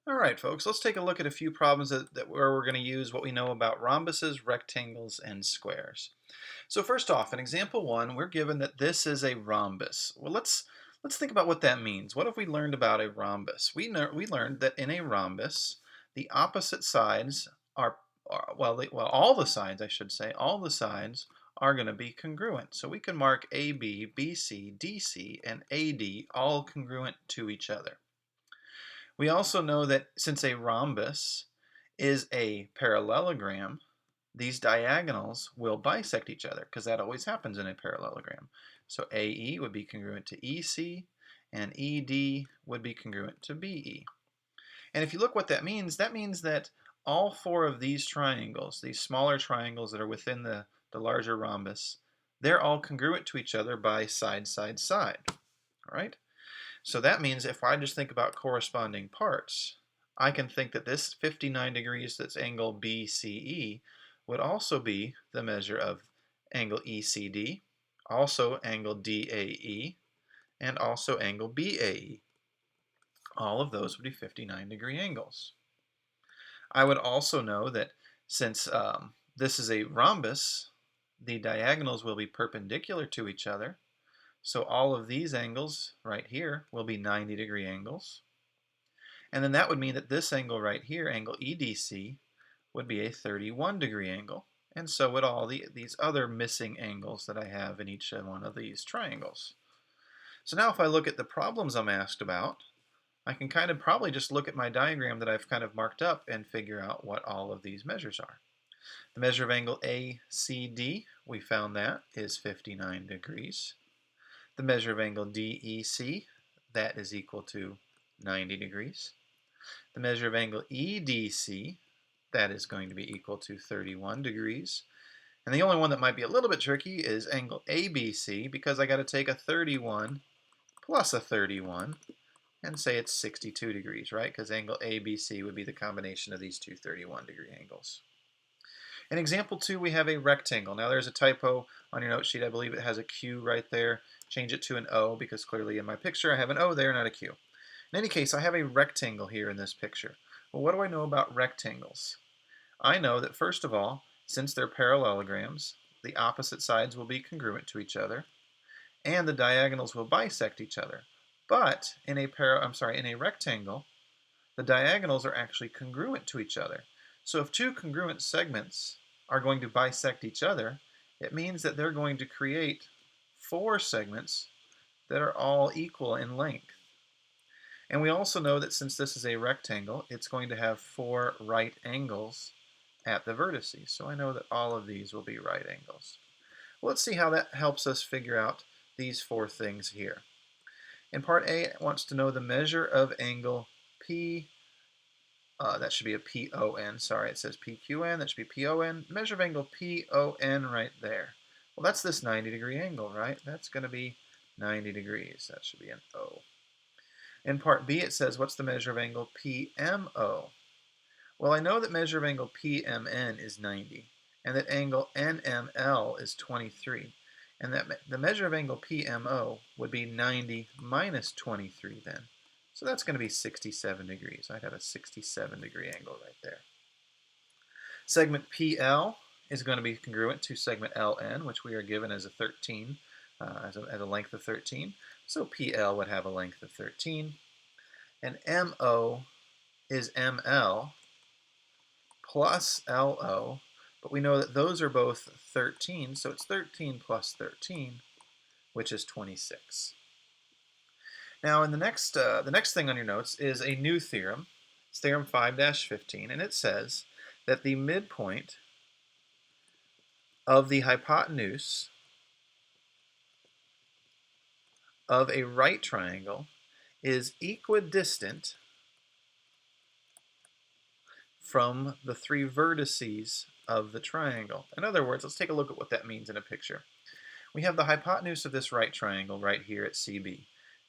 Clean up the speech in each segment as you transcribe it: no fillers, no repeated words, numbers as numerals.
All right, folks, let's take a look at a few problems where we're going to use what we know about rhombuses, rectangles, and squares. So first off, in example one, we're given that this is a rhombus. Well, let's think about what that means. What have we learned about a rhombus? We learned that in a rhombus, the opposite sides are all the sides, I should say, all the sides are going to be congruent. So we can mark AB, BC, DC, and AD all congruent to each other. We also know that since a rhombus is a parallelogram, these diagonals will bisect each other because that always happens in a parallelogram. So AE would be congruent to EC and ED would be congruent to BE. And if you look what that means that all four of these triangles, these smaller triangles that are within the larger rhombus, they're all congruent to each other by side, side, side. All right? So that means if I just think about corresponding parts, I can think that this 59 degrees that's angle BCE would also be the measure of angle ECD, also angle DAE, and also angle BAE. All of those would be 59-degree angles. I would also know that since this is a rhombus, the diagonals will be perpendicular to each other. So all of these angles right here will be 90-degree angles. And then that would mean that this angle right here, angle EDC, would be a 31-degree angle. And so would all these other missing angles that I have in each one of these triangles. So now if I look at the problems I'm asked about, I can kind of probably just look at my diagram that I've kind of marked up and figure out what all of these measures are. The measure of angle ACD, we found that is 59 degrees. The measure of angle DEC, that is equal to 90 degrees. The measure of angle EDC, that is going to be equal to 31 degrees. And the only one that might be a little bit tricky is angle ABC, because I got to take a 31 plus a 31 and say it's 62 degrees, right? Because angle ABC would be the combination of these two 31-degree angles. In example 2, we have a rectangle. Now there's a typo on your note sheet. I believe it has a Q right there. Change it to an O because clearly in my picture I have an O there, not a Q. In any case, I have a rectangle here in this picture. Well, what do I know about rectangles? I know that first of all, since they're parallelograms, the opposite sides will be congruent to each other, and the diagonals will bisect each other. But in a rectangle, the diagonals are actually congruent to each other. So if two congruent segments are going to bisect each other, it means that they're going to create four segments that are all equal in length. And we also know that since this is a rectangle, it's going to have four right angles at the vertices. So I know that all of these will be right angles. Well, let's see how that helps us figure out these four things here. In part A, it wants to know the measure of angle P. That should be a PON. Sorry, it says PQN. That should be PON. Measure of angle PON right there. Well, that's this 90-degree angle, right? That's going to be 90 degrees. That should be an O. In part B, it says, what's the measure of angle PMO? Well, I know that measure of angle PMN is 90, and that angle NML is 23, and that the measure of angle PMO would be 90 minus 23 then. So that's going to be 67 degrees. I'd have a 67-degree angle right there. Segment PL is going to be congruent to segment LN, which we are given as a 13, as a length of 13. So PL would have a length of 13. And MO is ML plus LO, but we know that those are both 13, so it's 13 plus 13, which is 26. Now, in the next thing on your notes is a new theorem. It's theorem 5-15, and it says that the midpoint of the hypotenuse of a right triangle is equidistant from the three vertices of the triangle. In other words, let's take a look at what that means in a picture. We have the hypotenuse of this right triangle right here at CB.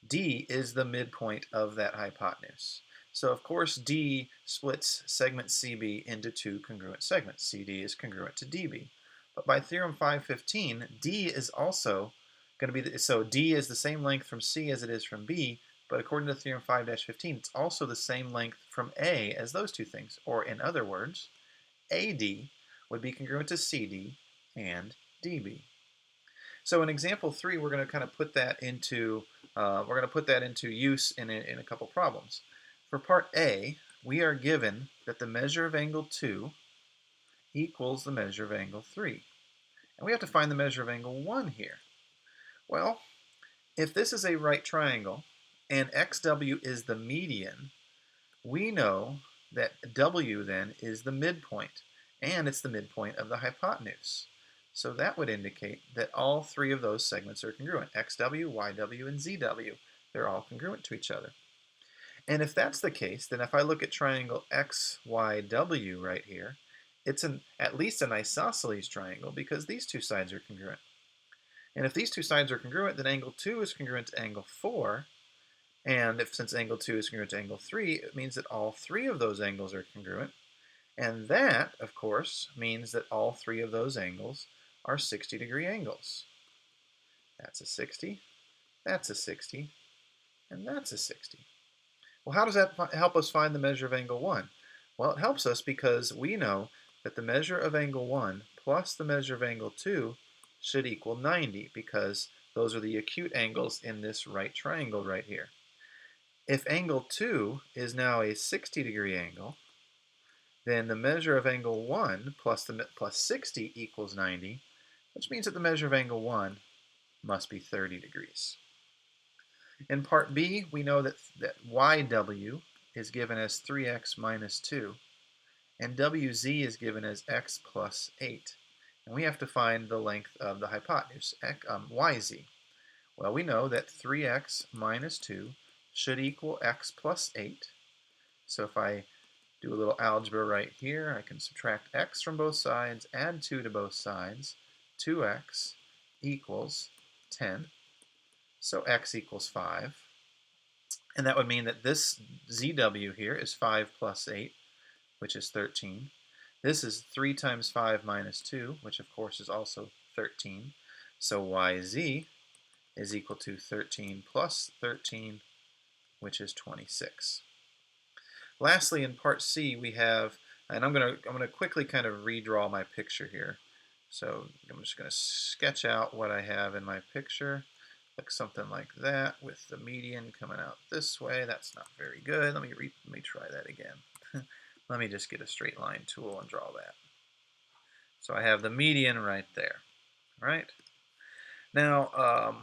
D is the midpoint of that hypotenuse. So of course D splits segment CB into two congruent segments. CD is congruent to DB. But by theorem 515, D is also going to be, so D is the same length from C as it is from B, But according to theorem 5-15, it's also the same length from A as those two things. Or in other words, AD would be congruent to CD and DB. So in example 3, we're going to kind of put that into use in a couple problems. For part A, we are given that the measure of angle 2 equals the measure of angle 3. And we have to find the measure of angle 1 here. Well, if this is a right triangle and XW is the median, we know that W then is the midpoint, and it's the midpoint of the hypotenuse. So that would indicate that all three of those segments are congruent. XW, YW, and ZW. They're all congruent to each other. And if that's the case, then if I look at triangle XYW right here, it's at least an isosceles triangle because these two sides are congruent. And if these two sides are congruent, then angle 2 is congruent to angle 4. And since angle 2 is congruent to angle 3, it means that all three of those angles are congruent. And that, of course, means that all three of those angles are 60-degree angles. That's a 60, that's a 60, and that's a 60. Well, how does that help us find the measure of angle 1? Well, it helps us because we know that the measure of angle 1 plus the measure of angle 2 should equal 90 because those are the acute angles in this right triangle right here. If angle 2 is now a 60-degree angle, then the measure of angle 1 plus 60 equals 90, which means that the measure of angle 1 must be 30 degrees. In part B, we know that YW is given as 3x minus 2, and WZ is given as x plus 8. And we have to find the length of the hypotenuse, YZ. Well, we know that 3x minus 2 should equal x plus 8. So if I do a little algebra right here, I can subtract x from both sides, add 2 to both sides. 2x equals 10. So x equals 5. And that would mean that this ZW here is 5 plus 8, which is 13. This is 3 times 5 minus 2, which of course is also 13. So YZ is equal to 13 plus 13, which is 26. Lastly, in part C, we have, and I'm gonna quickly kind of redraw my picture here. So I'm just going to sketch out what I have in my picture. Look something like that with the median coming out this way. That's not very good. Let me try that again. Let me just get a straight line tool and draw that. So I have the median right there. All right. Now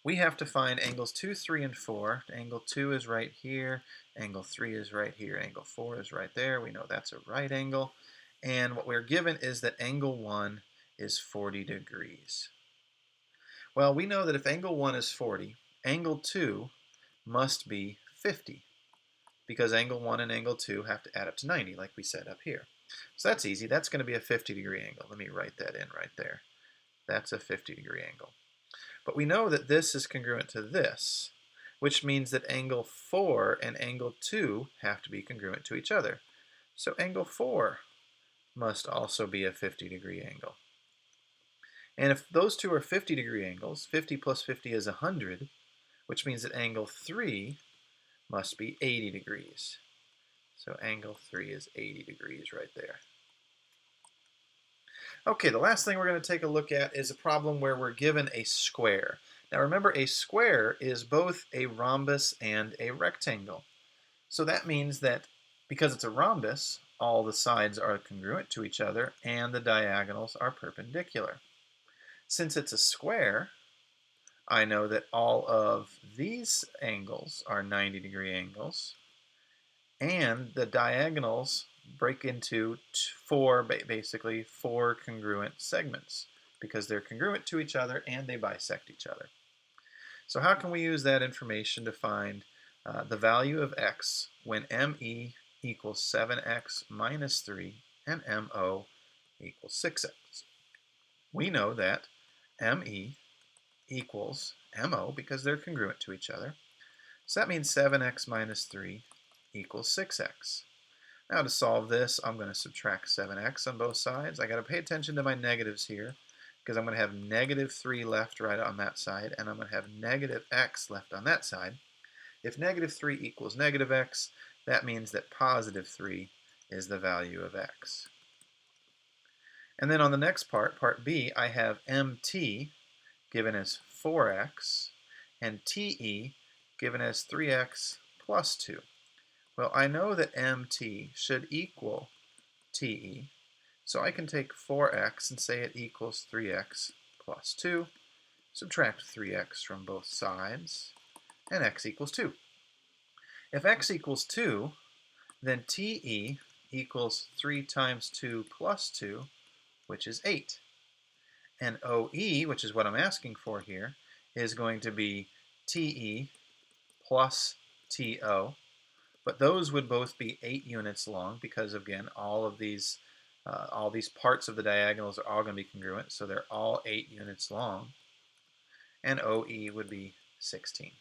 we have to find angles 2, 3, and 4. Angle 2 is right here. Angle 3 is right here. Angle 4 is right there. We know that's a right angle. And what we're given is that angle 1 is 40 degrees. Well, we know that if angle 1 is 40, angle 2 must be 50 because angle 1 and angle 2 have to add up to 90 like we said up here. So that's easy. That's going to be a 50-degree angle. Let me write that in right there. That's a 50-degree angle. But we know that this is congruent to this, which means that angle 4 and angle 2 have to be congruent to each other. So angle 4 must also be a 50-degree angle. And if those two are 50-degree angles, 50 plus 50 is 100, which means that angle 3 must be 80 degrees. So angle 3 is 80 degrees right there. Okay, the last thing we're going to take a look at is a problem where we're given a square. Now remember, a square is both a rhombus and a rectangle. So that means that because it's a rhombus, all the sides are congruent to each other and the diagonals are perpendicular. Since it's a square, I know that all of these angles are 90-degree angles, and the diagonals break into basically four congruent segments because they're congruent to each other and they bisect each other. So how can we use that information to find the value of x when ME equals 7x minus 3 and MO equals 6x? We know that ME equals MO because they're congruent to each other. So that means 7x minus 3 equals 6x. Now to solve this, I'm going to subtract 7x on both sides. I got to pay attention to my negatives here because I'm going to have negative 3 left right on that side, and I'm going to have negative x left on that side. If negative 3 equals negative x, that means that positive 3 is the value of x. And then on the next part, part B, I have mt given as 4x and te given as 3x plus 2. Well, I know that mt should equal te, so I can take 4x and say it equals 3x plus 2, subtract 3x from both sides, and x equals 2. If x equals 2, then te equals 3 times 2 plus 2, which is 8. And OE, which is what I'm asking for here, is going to be TE plus TO. But those would both be 8 units long because, again, all these parts of the diagonals are all going to be congruent, so they're all 8 units long. And OE would be 16.